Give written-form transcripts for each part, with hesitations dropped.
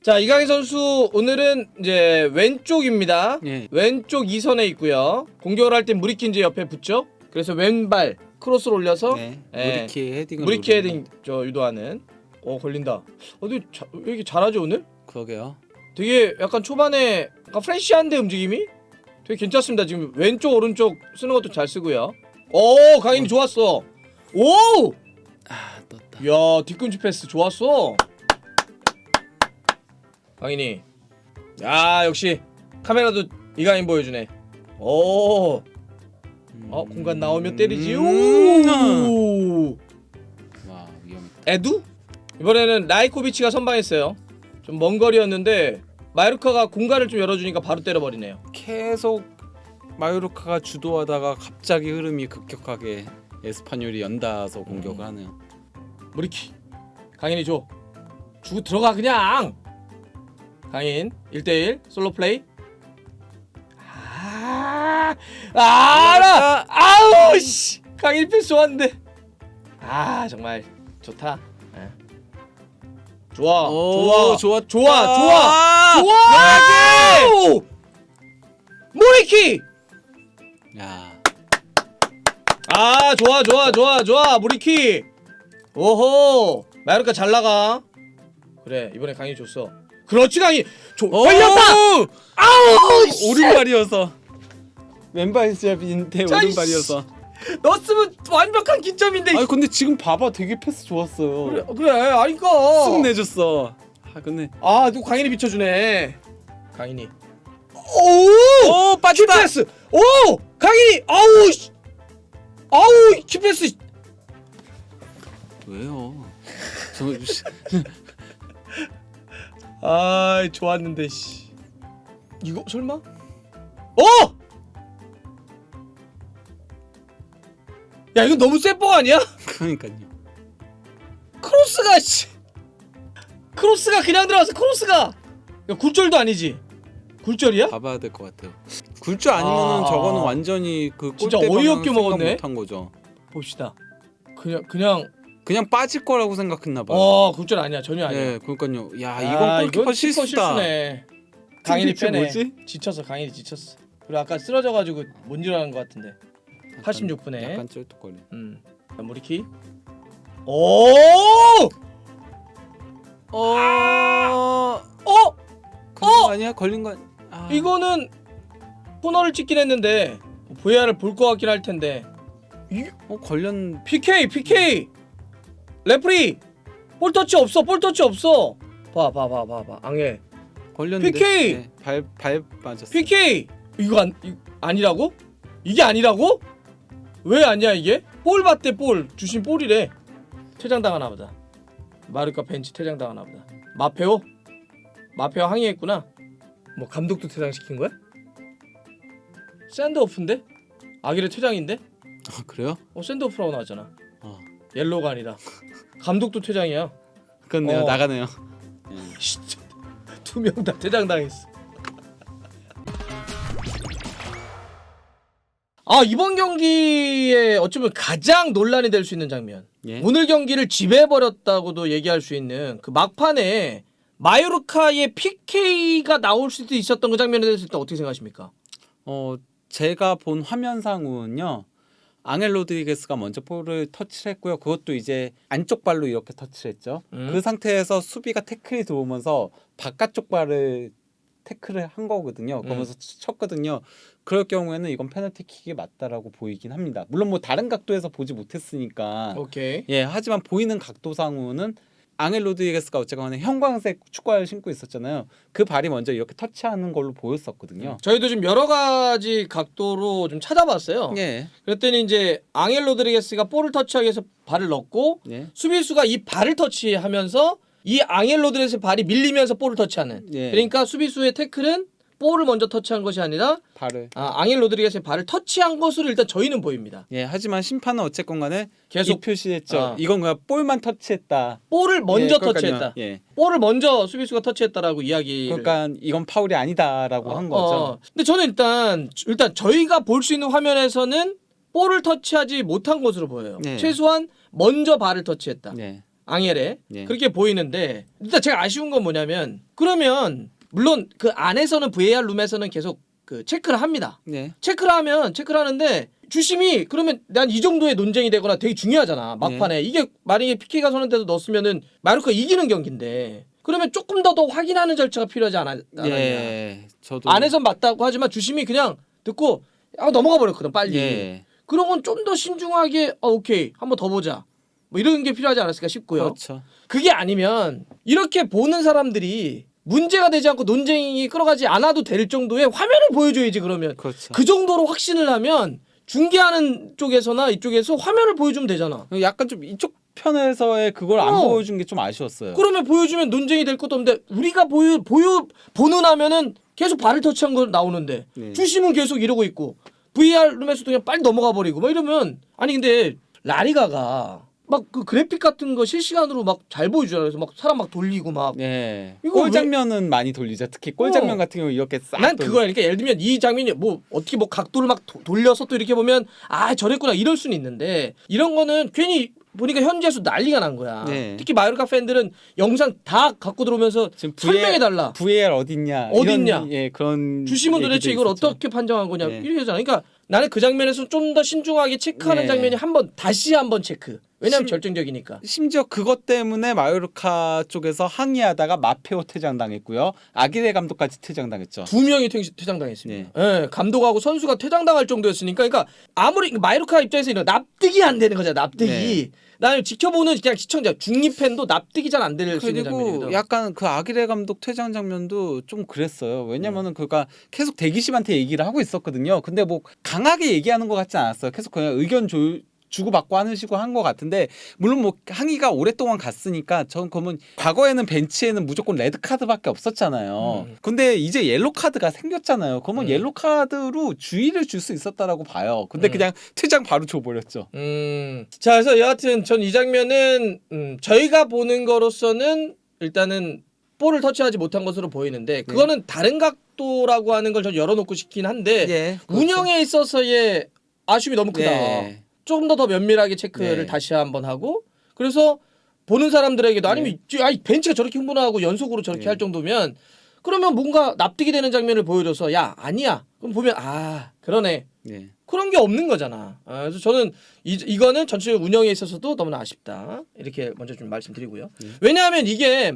자, 이강인 선수 오늘은 이제 왼쪽입니다. 예. 왼쪽 2선에 있고요. 공격을 할 때 무리키 옆에 붙죠. 그래서 왼발 크로스를 올려서 네. 예, 무리키 헤딩을 무리키 노리는 헤딩 유도하는. 걸린다. 왜 이렇게 잘하지 오늘? 그러게요. 되게 약간 초반에 약간 프레시한데 움직임이? 되게 괜찮습니다. 지금 왼쪽 오른쪽 쓰는 것도 잘 쓰고요. 오, 강인이 좋았어. 오! 아, 떴다. 야, 뒤꿈치 패스 좋았어. 강인이. 야, 역시 카메라도 이강인 보여주네. 오. 공간 나오면 때리지. 오. 와, 위험했다. 에두? 이번에는 라이코비치가 선방했어요. 좀 먼 거리였는데 마요르카가 공간을 좀 열어주니까 바로 때려버리네요. 계속 마요르카가 주도하다가 갑자기 흐름이 급격하게 에스파뇰이 연다서 공격을 하네요. 무리키. 강인이 줘. 주고 들어가 그냥. 강인 1대1 솔로 플레이. 아우 씨. 강인 패스 좋았는데. 정말 좋다. 좋아. 오, 좋아. 좋았다. 좋아. 무리키. 야. 좋아. 무리키. 오호. 마요르카 잘 나가. 그래, 이번에 강인 줬어. 그렇지, 강인. 걸렸다. 아우! 오른발이어서. 왼발 시합인데 오른발이어서. 넣었으면 완벽한 기점인데. 아니 근데 지금 봐봐, 되게 패스 좋았어요. 그래. 아니까. 쓱 내줬어. 근데 또 강인이 비춰주네. 강인이. 오, 빠지다. 킵패스. 오, 강인이. 아우, 킵패스. 왜요? 좋았는데 씨. 이거 설마? 야, 이거 너무 쎄뻥 아니야? 그러니까요. 크로스가 그냥 들어가서 크로스가. 야, 굴절도 아니지. 굴절이야? 봐봐야 될 것 같아요. 굴절 아니면은 저거는 완전히 그 진짜 골대 어이없게 방향 먹었네. 생각 못한 거죠. 봅시다. 그냥 빠질 거라고 생각했나 봐요. 굴절 아니야. 전혀 아니야. 네, 그러니까요. 야, 이건 골키퍼 실수다. 실수네. 강인이 대체 빼네. 뭐지? 지쳤어. 강인이 지쳤어. 그리고 아까 쓰러져가지고 못 일어나는 것 같은데. 86분에. 약간 쩔뚝거려. 무리키. 오! 걸린 거 아니야? 걸린 거. 이거는 코너를 찍긴 했는데 VAR을 볼 것 같긴 할 텐데. 걸렸. PK. 레프리. 볼 터치 없어. 봐. 앙해. 걸렸는데. PK! 네, 발 맞았어. PK. 이거 아니라고? 이게 아니라고? 왜 아니야 이게? 볼 봤대. 볼. 주신 볼이래. 퇴장당하나 보다. 마르카 벤치 퇴장당하나 보다. 마페오 항의했구나. 뭐 감독도 퇴장시킨 거야? 샌드오프인데? 아기레 퇴장인데? 그래요? 샌드오프라고 나왔잖아. 옐로우가 아니라. 감독도 퇴장이야. 그렇네요. 나가네요. 진짜 2명 다 퇴장당했어. 이번 경기에 어쩌면 가장 논란이 될 수 있는 장면. 예? 오늘 경기를 지배해버렸다고도 얘기할 수 있는 그 막판에 마요르카의 PK가 나올 수도 있었던 그 장면에 대해서 일단 어떻게 생각하십니까? 제가 본 화면상으로는요. 앙헬 로드리게스가 먼저 볼을 터치를 했고요. 그것도 이제 안쪽 발로 이렇게 터치를 했죠. 그 상태에서 수비가 태클이 들어오면서 바깥쪽 발을 태클을 한 거거든요. 그러면서 쳤거든요. 그럴 경우에는 이건 페널티킥이 맞다라고 보이긴 합니다. 물론 뭐 다른 각도에서 보지 못했으니까. 오케이. 하지만 보이는 각도상으로는 앙헬 로드리게스가 어쨌거나 형광색 축구화를 신고 있었잖아요. 그 발이 먼저 이렇게 터치하는 걸로 보였었거든요. 저희도 좀 여러 가지 각도로 좀 찾아봤어요. 그랬더니 이제 앙헬 로드리게스가 볼을 터치하기 위해서 발을 넣고 수비수가 이 발을 터치하면서 이 앙헬 로드리게스의 발이 밀리면서 볼을 터치하는. 그러니까 수비수의 태클은 볼을 먼저 터치한 것이 아니라 발을 앙헬 로드리게스의 발을 터치한 것으로 일단 저희는 보입니다. 하지만 심판은 어쨌건 간에 계속 이 표시했죠. 이건 그냥 볼만 터치했다. 볼을 먼저 그러니까요. 터치했다. 볼을 먼저 수비수가 터치했다라고 이야기를. 그러니까 이건 파울이 아니다라고 한 거죠. 근데 저는 일단 저희가 볼 수 있는 화면에서는 볼을 터치하지 못한 것으로 보여요. 최소한 먼저 발을 터치했다. 앙헬에 예. 그렇게 보이는데 일단 제가 아쉬운 건 뭐냐면 그러면 물론 그 안에서는 VAR 룸에서는 계속 그 체크를 합니다. 네. 체크를 하는데 주심이 그러면 난 이 정도의 논쟁이 되거나 되게 중요하잖아 막판에 이게 만약에 PK가 선언돼서 넣었으면은 마요르카 이기는 경기인데 그러면 조금 더 확인하는 절차가 필요하지 않았냐. 예. 저도 안에선 맞다고 하지만 주심이 그냥 듣고 넘어가 버렸거든 빨리. 예. 그런 건 좀 더 신중하게 오케이 한번 더 보자 뭐 이런 게 필요하지 않았을까 싶고요. 그렇죠. 그게 아니면 이렇게 보는 사람들이 문제가 되지 않고 논쟁이 끌어가지 않아도 될 정도의 화면을 보여줘야지. 그러면 그렇죠. 그 정도로 확신을 하면 중계하는 쪽에서나 이쪽에서 화면을 보여주면 되잖아. 약간 좀 이쪽 편에서의 그걸 안 보여준 게 좀 아쉬웠어요. 그러면 보여주면 논쟁이 될 것도 없는데 우리가 보는 화면은 계속 발을 터치한 거 나오는데 네. 주심은 계속 이러고 있고 VR 룸에서도 그냥 빨리 넘어가 버리고 막 이러면 아니 근데 라리가가 막 그 그래픽 같은 거 실시간으로 막 잘 보여주잖아. 그래서 막 사람 막 돌리고 막 예. 이거 골 장면은 많이 돌리죠. 특히 골 장면 같은 경우 이렇게 싹. 난 그거야. 그러니까 예를 들면 이 장면이 뭐 어떻게 뭐 각도를 막 돌려서 또 이렇게 보면 저랬구나 이럴 수는 있는데 이런 거는 괜히 보니까 현지에서 난리가 난 거야. 네. 특히 마요르카 팬들은 영상 다 갖고 들어오면서 지금 설명해 달라. VAR 어딨냐? 어딨냐? 예, 그런 주심은 도대체 이걸 있었죠. 어떻게 판정한 거냐 네. 이렇게 하잖아. 그러니까 나는 그 장면에서 좀 더 신중하게 체크하는 네. 장면이 다시 한번 체크. 왜냐면 결정적이니까. 심지어 그것 때문에 마요르카 쪽에서 항의하다가 마페오 퇴장당했고요. 아기레 감독까지 퇴장당했죠. 2명이 퇴장당했습니다. 예, 감독하고 선수가 퇴장당할 정도였으니까, 그러니까 아무리 마요르카 입장에서 이런 납득이 안 되는 거잖아. 납득이. 네. 나는 지켜보는 그냥 시청자 중립 팬도 납득이 잘 안 될 수 있는 그리고 장면이거든. 약간 그 아기레 감독 퇴장 장면도 좀 그랬어요. 왜냐면은 그가 계속 대기심한테 얘기를 하고 있었거든요. 근데 뭐 강하게 얘기하는 것 같지 않았어요. 계속 그냥 의견 주고받고 하는 식으로 한 것 같은데 물론 뭐 항의가 오랫동안 갔으니까 전 그러면 과거에는 벤치에는 무조건 레드 카드밖에 없었잖아요. 근데 이제 옐로 카드가 생겼잖아요. 그러면 옐로 카드로 주의를 줄 수 있었다라고 봐요. 근데 그냥 퇴장 바로 줘버렸죠. 자, 그래서 여하튼 전 이 장면은 저희가 보는 거로서는 일단은 볼을 터치하지 못한 것으로 보이는데 그거는 다른 각도라고 하는 걸 전 열어놓고 싶긴 한데 예, 그렇죠. 운영에 있어서의 아쉬움이 너무 크다. 네. 조금 더 면밀하게 체크를 네. 다시 한번 하고 그래서 보는 사람들에게도 아니면 벤치가 저렇게 흥분하고 연속으로 저렇게 할 정도면 그러면 뭔가 납득이 되는 장면을 보여줘서 야 아니야 그럼 보면 그러네 네. 그런 게 없는 거잖아. 그래서 저는 이거는 전체적 운영에 있어서도 너무나 아쉽다 이렇게 먼저 좀 말씀드리고요. 왜냐하면 이게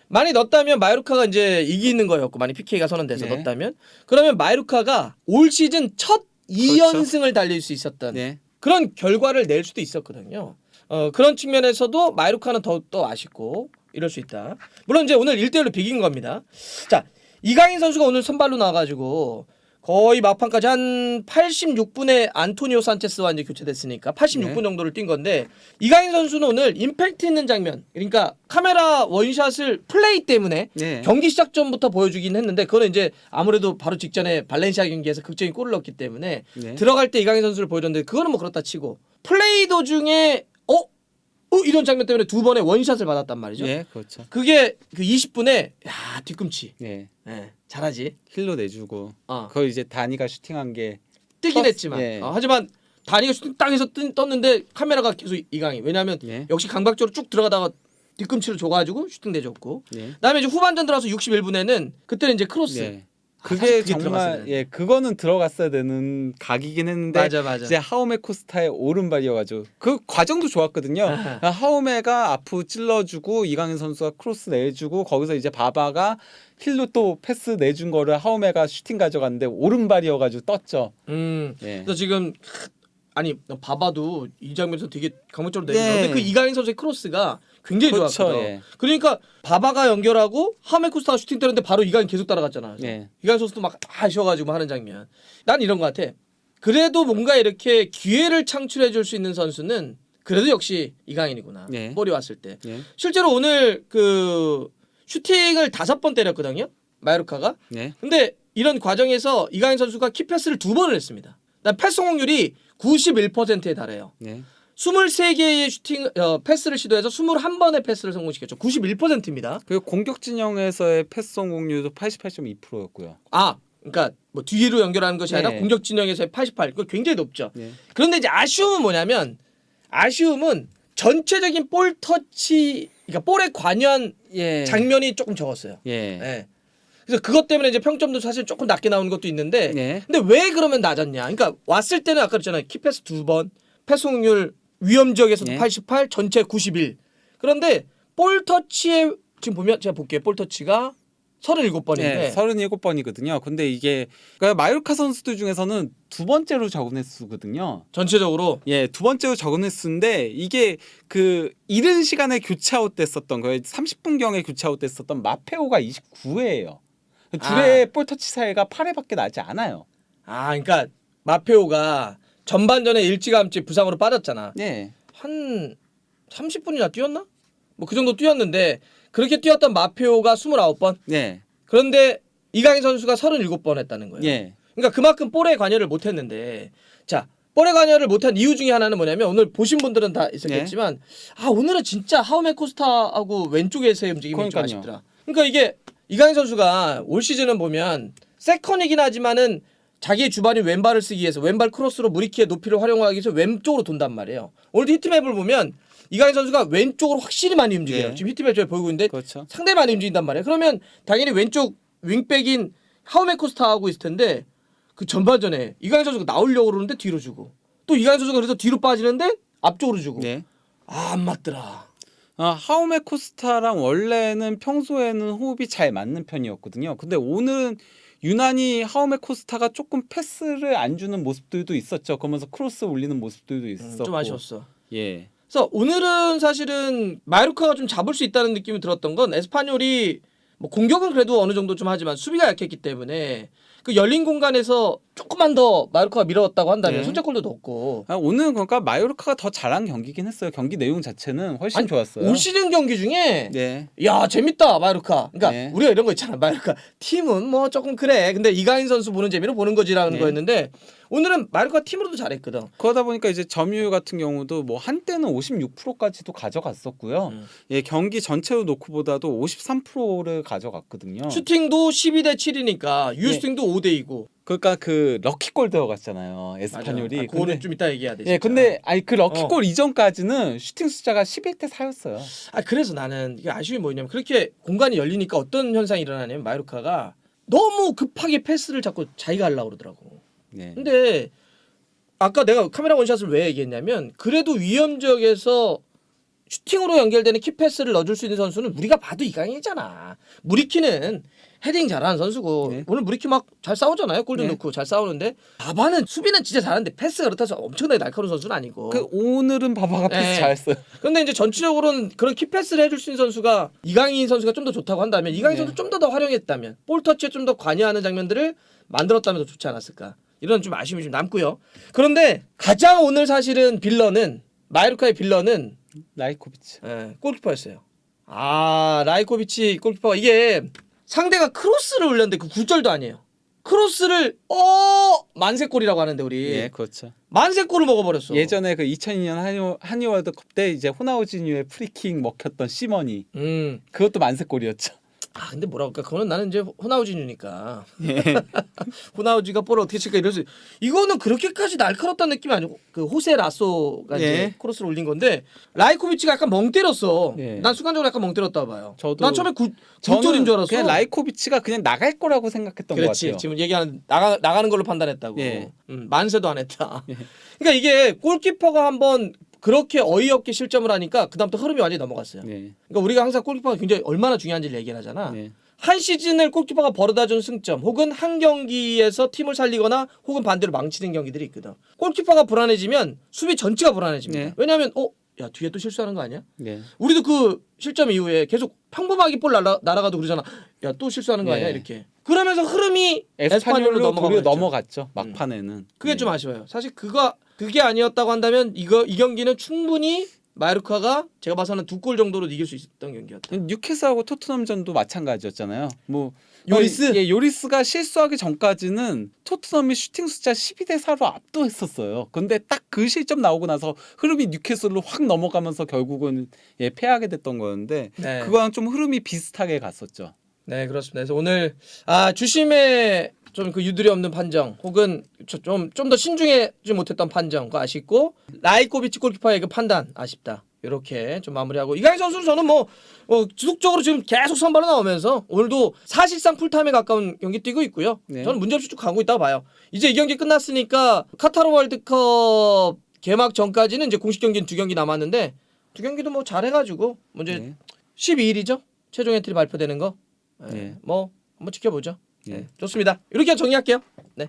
많이 넣었다면 마요르카가 이제 이기는 거였고 만약 PK가 선언돼서 네. 넣었다면 그러면 마요르카가 올 시즌 첫 2연승을 달릴 수 있었던 네. 그런 결과를 낼 수도 있었거든요. 그런 측면에서도 마요르카는 더욱더 아쉽고 이럴 수 있다. 물론 이제 오늘 1대1로 비긴 겁니다. 자, 이강인 선수가 오늘 선발로 나와가지고 거의 막판까지 한 86분에 안토니오 산체스와 이제 교체됐으니까 86분 정도를 뛴 건데 이강인 선수는 오늘 임팩트 있는 장면 그러니까 카메라 원샷을 플레이 때문에 경기 시작 전부터 보여주긴 했는데 그거는 이제 아무래도 바로 직전에 발렌시아 경기에서 극적인 골을 넣었기 때문에 들어갈 때 이강인 선수를 보여줬는데 그거는 뭐 그렇다 치고 플레이 도중에 이런 장면 때문에 2번의 원샷을 받았단 말이죠. 예, 그렇죠. 그게 그 20분에 뒤꿈치. 네. 잘하지. 힐로 내주고. 그걸 이제 다니가 슈팅한 게 뜨긴 했지만 하지만 다니가 슈팅 딱 해서 떴는데 카메라가 계속 이강인. 왜냐하면 역시 강박적으로 쭉 들어가다가 뒤꿈치를 줘가지고 슈팅 내줬고. 그다음에 이제 후반전 들어서 61분에는 그때는 이제 크로스. 그게 정말 그거는 들어갔어야 되는 각이긴 했는데 맞아. 이제 하우메 코스타의 오른발이어가지고 그 과정도 좋았거든요. 하우메가 앞으로 찔러주고 이강인 선수가 크로스 내주고 거기서 이제 바바가 힐로 또 패스 내준 거를 하우메가 슈팅 가져갔는데 오른발이어가지고 떴죠. 그래서 지금 아니 바바도 이 장면에서 되게 강력적으로 내주는데 그 이강인 선수의 크로스가 굉장히 좋았거든. 그러니까 바바가 연결하고 하메쿠스타가 슈팅 때렸는데 바로 이강인 계속 따라갔잖아. 이강인 선수도 막 아쉬워가지고 하는 장면. 난 이런 것 같아. 그래도 뭔가 이렇게 기회를 창출해줄 수 있는 선수는 그래도 역시 이강인이구나. 볼이 왔을 때. 실제로 오늘 그 슈팅을 5번 때렸거든요. 마요르카가. 근데 이런 과정에서 이강인 선수가 키패스를 2번을 했습니다. 패스 성공률이 91%에 달해요. 23개의 패스를 시도해서 21번의 패스를 성공시켰죠. 91%입니다. 그리고 공격 진영에서의 패스 성공률도 88.2%였고요. 그러니까 뭐 뒤로 연결하는 것이 아니라 공격 진영에서의 88. 그거 굉장히 높죠. 그런데 이제 아쉬움은 뭐냐면 전체적인 볼 터치, 그러니까 볼에 관여한 예. 장면이 조금 적었어요. 예. 예. 그래서 그것 때문에 이제 평점도 사실 조금 낮게 나오는 것도 있는데, 예. 근데 왜 그러면 낮았냐? 그러니까 왔을 때는 아까 그랬잖아요. 키패스 2번, 패스 확률 위험 지역에서도 예. 88, 전체 91. 그런데 볼 터치에 지금 보면 제가 볼게요. 볼 터치가 37번인데. 네, 37번이거든요. 근데 이게 그러니까 마요르카 선수들 중에서는 두 번째로 적은 횟수거든요. 전체적으로 예, 두 번째로 적은 횟수인데 이게 그 이른 시간에 교체아웃 됐었던 거예요. 30분경에 교체아웃 됐었던 마페오가 29회예요. 둘의 볼 터치 차이가 8회밖에 나지 않아요. 그러니까 마페오가 전반전에 일찌감치 부상으로 빠졌잖아. 네. 한 30분이나 뛰었나? 뭐 그 정도 뛰었는데 그렇게 뛰었던 마페오가 29번. 네. 그런데 이강인 선수가 37번 했다는 거예요. 예. 그러니까 그만큼 볼에 관여를 못 했는데, 자, 볼에 관여를 못한 이유 중에 하나는 뭐냐면 오늘 보신 분들은 다 있었겠지만 오늘은 진짜 하우메 코스타하고 왼쪽에서의 움직임이 좀 아쉽더라. 그러니까 이게 이강인 선수가 올 시즌은 보면 세컨이긴 하지만은 자기의 주발인 왼발을 쓰기 위해서 왼발 크로스로 무리키의 높이를 활용하기 위해서 왼쪽으로 돈단 말이에요. 오늘도 히트맵을 보면 이강인 선수가 왼쪽으로 확실히 많이 움직여요. 지금 히트맵 저희 보이고 있는데 그렇죠. 상당히 많이 움직인단 말이에요. 그러면 당연히 왼쪽 윙백인 하우메 코스타하고 있을 텐데 그 전반전에 이강인 선수가 나오려고 그러는데 뒤로 주고 또 이강인 선수가 그래서 뒤로 빠지는데 앞쪽으로 주고 안 맞더라. 하우메 코스타랑 원래는 평소에는 호흡이 잘 맞는 편이었거든요. 근데 오늘은 유난히 하우메 코스타가 조금 패스를 안 주는 모습들도 있었죠. 그러면서 크로스 올리는 모습들도 있었고. 좀 아쉬웠어. 예. 그래서 오늘은 사실은 마요르카가 좀 잡을 수 있다는 느낌이 들었던 건 에스파뇰이 뭐 공격은 그래도 어느 정도 좀 하지만 수비가 약했기 때문에 그 열린 공간에서 조금만 더 마요르카가 밀어왔다고 한다면 선제골도 넣었고. 오늘은 그러니까 마요르카가 더 잘한 경기긴 했어요. 경기 내용 자체는 훨씬 좋았어요. 올 시즌 경기 중에 야 재밌다 마요르카. 그러니까 우리가 이런 거 있잖아. 마요르카 팀은 뭐 조금 그래. 근데 이강인 선수 보는 재미로 보는 거지라는 거였는데 오늘은 마요르카 팀으로도 잘했거든. 그러다 보니까 이제 점유율 같은 경우도 뭐 한때는 56%까지도 가져갔었고요. 예, 경기 전체로 놓고 보다도 53%를 가져갔거든요. 슈팅도 12대 7이니까 유슈팅도 5대 2고. 그러니까 그 럭키골 들어갔잖아요. 에스파뇰이. 그거는 좀 이따 얘기해야 돼. 진짜. 예, 근데 그 럭키골 이전까지는 슈팅 숫자가 11대 4였어요. 그래서 나는 이게 아쉬움이 뭐냐면 그렇게 공간이 열리니까 어떤 현상이 일어나냐면 마요르카가 너무 급하게 패스를 자꾸 자기가 하려고 그러더라고. 근데 아까 내가 카메라 원샷을 왜 얘기했냐면 그래도 위험 지역에서 슈팅으로 연결되는 키패스를 넣어줄 수 있는 선수는 우리가 봐도 이강인이잖아. 무리키는 헤딩 잘하는 선수고 오늘 무리키 막 잘 싸우잖아요. 골도 넣고 잘 싸우는데 바바는 수비는 진짜 잘하는데 패스가 그렇다고 엄청나게 날카로운 선수는 아니고. 오늘은 바바가 패스 잘했어요. 그런데 이제 전체적으로는 그런 키패스를 해줄 수 있는 선수가 이강인 선수가 좀 더 좋다고 한다면 이강인 선수 좀 더 활용했다면 볼 터치에 좀 더 관여하는 장면들을 만들었다면 더 좋지 않았을까. 이런 좀 아쉬움이 좀 남고요. 그런데 가장 오늘 사실은 빌런은 마요르카의 빌런은 라이코비치. 골키퍼였어요. 라이코비치 골키퍼가 이게 상대가 크로스를 올렸는데 그 굴절도 아니에요. 크로스를 만세골이라고 하는데 우리. 그렇죠. 만세골을 먹어버렸어. 예전에 그 2002년 한일 월드컵 때 이제 호나우지뉴의 프리킥 먹혔던 시머니. 그것도 만세골이었죠. 근데 뭐라고 할까? 그거는 나는 이제 호나우지뉴니까. 호나우지가 볼을 어떻게 칠까 이럴 수. 이거는 그렇게까지 날카롭다는 느낌이 아니고 그 호세 라소가 이제 크로스를 올린 건데 라이코비치가 약간 멍 때렸어. 난 순간적으로 약간 멍 때렸다 봐요. 난 처음에 굴절인 줄 알았어. 그냥 라이코비치가 그냥 나갈 거라고 생각했던 것 같아요. 그렇지. 지금 얘기하는 나가는 걸로 판단했다고. 만세도 안 했다. 그러니까 이게 골키퍼가 한번 그렇게 어이없게 실점을 하니까 그다음부터 흐름이 완전히 넘어갔어요. 그러니까 우리가 항상 골키퍼가 굉장히 얼마나 중요한지를 얘기를 하잖아. 한 시즌을 골키퍼가 벌어다준 승점 혹은 한 경기에서 팀을 살리거나 혹은 반대로 망치는 경기들이 있거든. 골키퍼가 불안해지면 수비 전체가 불안해집니다. 왜냐하면 야 뒤에 또 실수하는 거 아니야? 우리도 그 실점 이후에 계속 평범하게 볼 날아가도 그러잖아. 야 또 실수하는 거 아니야? 이렇게. 그러면서 흐름이 에스파뇰로 넘어갔죠. 막판에는. 그게 좀 아쉬워요. 사실 그게 아니었다고 한다면 이 경기는 충분히 마요르카가 제가 봐서는 2골 정도로 이길 수 있었던 경기였다. 뉴캐슬하고 토트넘전도 마찬가지였잖아요. 뭐 요리스? 요리스가 실수하기 전까지는 토트넘이 슈팅 숫자 12대 4로 압도했었어요. 근데 딱 그 실점 나오고 나서 흐름이 뉴캐슬로 확 넘어가면서 결국은 패하게 됐던 거였는데 그거랑 좀 흐름이 비슷하게 갔었죠. 네, 그렇습니다. 그래서 오늘 주심의 좀 그 유두리 없는 판정 혹은 좀 더 신중하지 못했던 판정 그거 아쉽고 라이코비치 골키퍼의 그 판단 아쉽다. 이렇게 좀 마무리하고 이강인 선수는 저는 뭐 지속적으로 지금 계속 선발로 나오면서 오늘도 사실상 풀타임에 가까운 경기 뛰고 있고요. 저는 문제없이 쭉 가고 있다고 봐요. 이제 이 경기 끝났으니까 카타르 월드컵 개막 전까지는 이제 공식 경기는 2경기 남았는데 2경기도 뭐 잘해가지고 이제 12일이죠. 최종 엔트리 발표되는 거. 뭐 한번 지켜보죠. 좋습니다. 이렇게 정리할게요. 네.